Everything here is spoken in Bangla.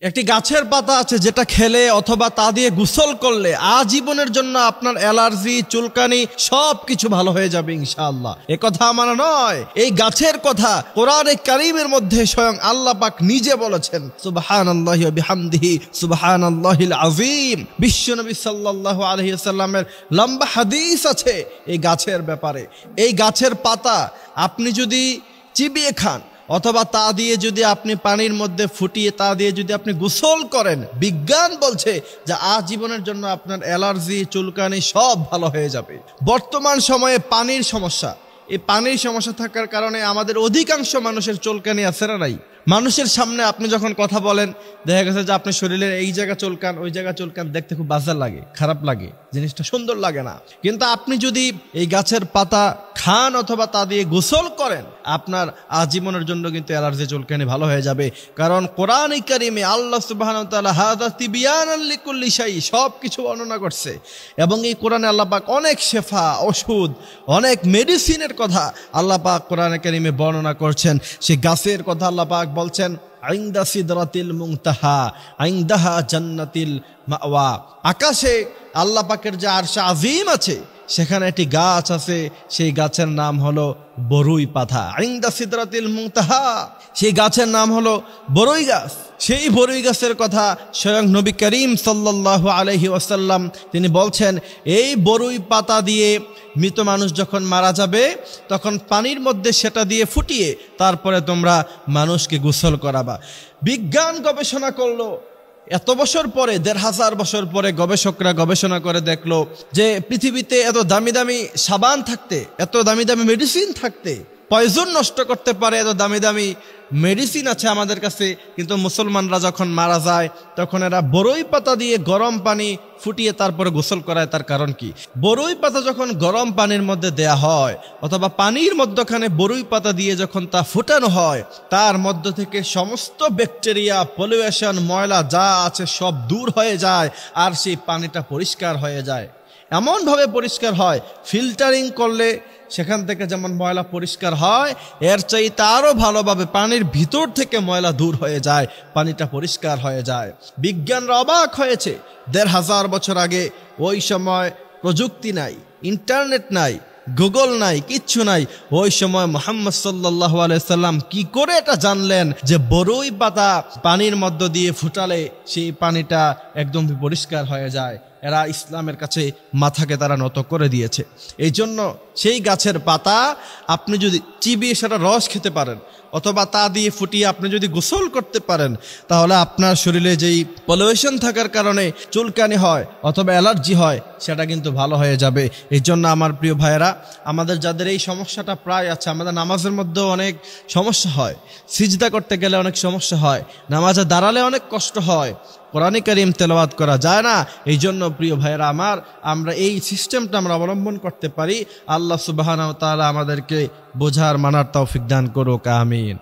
একটি গাছের পাতা আছে যেটা খেলে অথবা তা দিয়ে গোসল করলে আজীবনের জন্য আপনার অ্যালার্জি, চুলকানি সবকিছু ভালো হয়ে যাবে ইনশাআল্লাহ। এ কথা আমার নয়, এই গাছের কথা কোরআনে কারীমের মধ্যে স্বয়ং আল্লাহ পাক নিজে বলেছেন। সুবহানাল্লাহি ওয়া বিহামদিহি সুবহানাল্লাহিল আযীম। বিশ্বনবী সাল্লাল্লাহু আলাইহি ওয়াসাল্লামের লম্বা হাদিস আছে এই গাছের ব্যাপারে। এই গাছের পাতা আপনি যদি চিবিয়ে খান অথবা তা দিয়ে যদি আপনি পানির মধ্যে ফুটিয়ে তা দিয়ে যদি আপনি গোসল করেন, বিজ্ঞান বলছে যে আজীবনের জন্য আপনার অ্যালার্জি, চুলকানি সব ভালো হয়ে যাবে। বর্তমান সময়ে পানির সমস্যা, এই পানির সমস্যা থাকার কারণে আমাদের অধিকাংশ মানুষের চুলকানি আছে না নাই? মানুষের সামনে আপনি যখন কথা বলেন দেখা গেছে যে আপনি শরীরের এই জায়গা চুলকান, ওই জায়গা চুলকান, দেখতে খুব বাজে লাগে, খারাপ লাগে, জিনিসটা সুন্দর লাগে না। কিন্তু আপনি যদি এই গাছের পাতা খান অথবা তা দিয়ে গোসল করেন, আপনার আজীবনের জন্য কিন্তু অ্যালার্জি, চুলকানি ভালো হয়ে যাবে। কারণ কোরআনে কারীমে আল্লাহ সুবহানাহু ওয়া তাআলা হাযা তিবয়ানান লিকুল্লি শাই সব কিছু বর্ণনা করছে। এবং এই কোরআনে আল্লাহ পাক অনেক শেফা, ওষুধ, অনেক মেডিসিনের কথা আল্লাহ পাক কোরআনে কারীমে বর্ণনা করছেন। সেই গাছের কথা আল্লাহ পাক বলছেন ইনদা সিদরাতিল মুনতাহা ইনদাহা জান্নাতিল মাওয়া। আকাশে আল্লাহ পাকের যে আরশ আজিম আছে সেখানে একটি গাছ আছে, সেই গাছের নাম হলো বরুই পাতা। ইনদা সিদরাতিল মুনতাহা, সেই গাছের নাম হলো বরুই গাছ। সেই বরুই গাছের কথা স্বয়ং নবী করিম সাল্লাল্লাহু আলাইহি ওয়াসাল্লাম তিনি বলছেন, এই বরুই পাতা দিয়ে মৃত মানুষ যখন মারা যাবে তখন পানির মধ্যে সেটা দিয়ে ফুটিয়ে তারপরে তোমরা মানুষকে গোসল করাবা। বিজ্ঞান গবেষণা করলো, এত বছর পরে, ১৫০০ বছর পরে গবেষকরা গবেষণা করে দেখলো যে পৃথিবীতে এত দামি দামি সাবান থাকতে, এত দামি দামি মেডিসিন থাকতে, পয়জন নষ্ট করতে পারে এত দামি দামি মেডিসিন আছে আমাদের কাছে, কিন্তু মুসলমানরা যখন মারা যায় তখন এরা বরই পাতা দিয়ে গরম পানি ফুটিয়ে তারপরে গোসল করায়। তার কারণ কি? বরই পাতা যখন গরম পানির মধ্যে দেয়া হয় অথবা পানির মধ্যখানে বরই পাতা দিয়ে যখন তা ফুটানো হয়, তার মধ্য থেকে সমস্ত ব্যাকটেরিয়া, পলিউশন, ময়লা যা আছে সব দূর হয়ে যায় আর সেই পানিটা পরিষ্কার হয়ে যায়। এমনভাবে পরিষ্কার হয়, ফিল্টারিং করলে সেখান থেকে যেমন ময়লা পরিষ্কার হয়, এর চাইতে আরও ভালোভাবে পানির ভিতর থেকে ময়লা দূর হয়ে যায়, পানিটা পরিষ্কার হয়ে যায়। বিজ্ঞানরা অবাক হয়েছে, ১৫০০ বছর আগে ওই সময় প্রযুক্তি নাই, ইন্টারনেট নাই, গুগল নাই, কিচ্ছু নাই। ওই সময় মুহাম্মদ সাল্লাল্লাহু আলাইহি সাল্লাম কি করে এটা জানলেন যে বরই পাতা পানির মধ্য দিয়ে ফুটালে সেই পানিটা একদম পরিষ্কার হয়ে যায়? এরা ইসলামের কাছে মাথাকে তারা নত করে দিয়েছে। এই জন্য সেই গাছের পাতা আপনি যদি চিবিয়ে সেটা রস খেতে পারেন অথবা তা দিয়ে ফুটিয়ে আপনি যদি গোসল করতে পারেন, তাহলে আপনার শরীরে যেই পলিউশন থাকার কারণে চুলকানি হয় অথবা অ্যালার্জি হয় সেটা কিন্তু ভালো হয়ে যাবে। এই জন্য আমার প্রিয় ভাইয়েরা, আমাদের যাদের এই সমস্যাটা প্রায় আছে, আমাদের নামাজের মধ্যেও অনেক সমস্যা হয়, সিজদা করতে গেলে অনেক সমস্যা হয়, নামাজে দাঁড়ালে অনেক কষ্ট হয়, কোরআনে কারীম তেলাওয়াত করা যায় না। এই জন্য প্রিয় ভাইয়েরা আমার, আমরা এই সিস্টেমটা আমরা অবলম্বন করতে পারি। আল্লাহ সুবহানাহু ওয়া তাআলা আমাদেরকে বোঝার, মানার তৌফিক দান করুক। আমিন।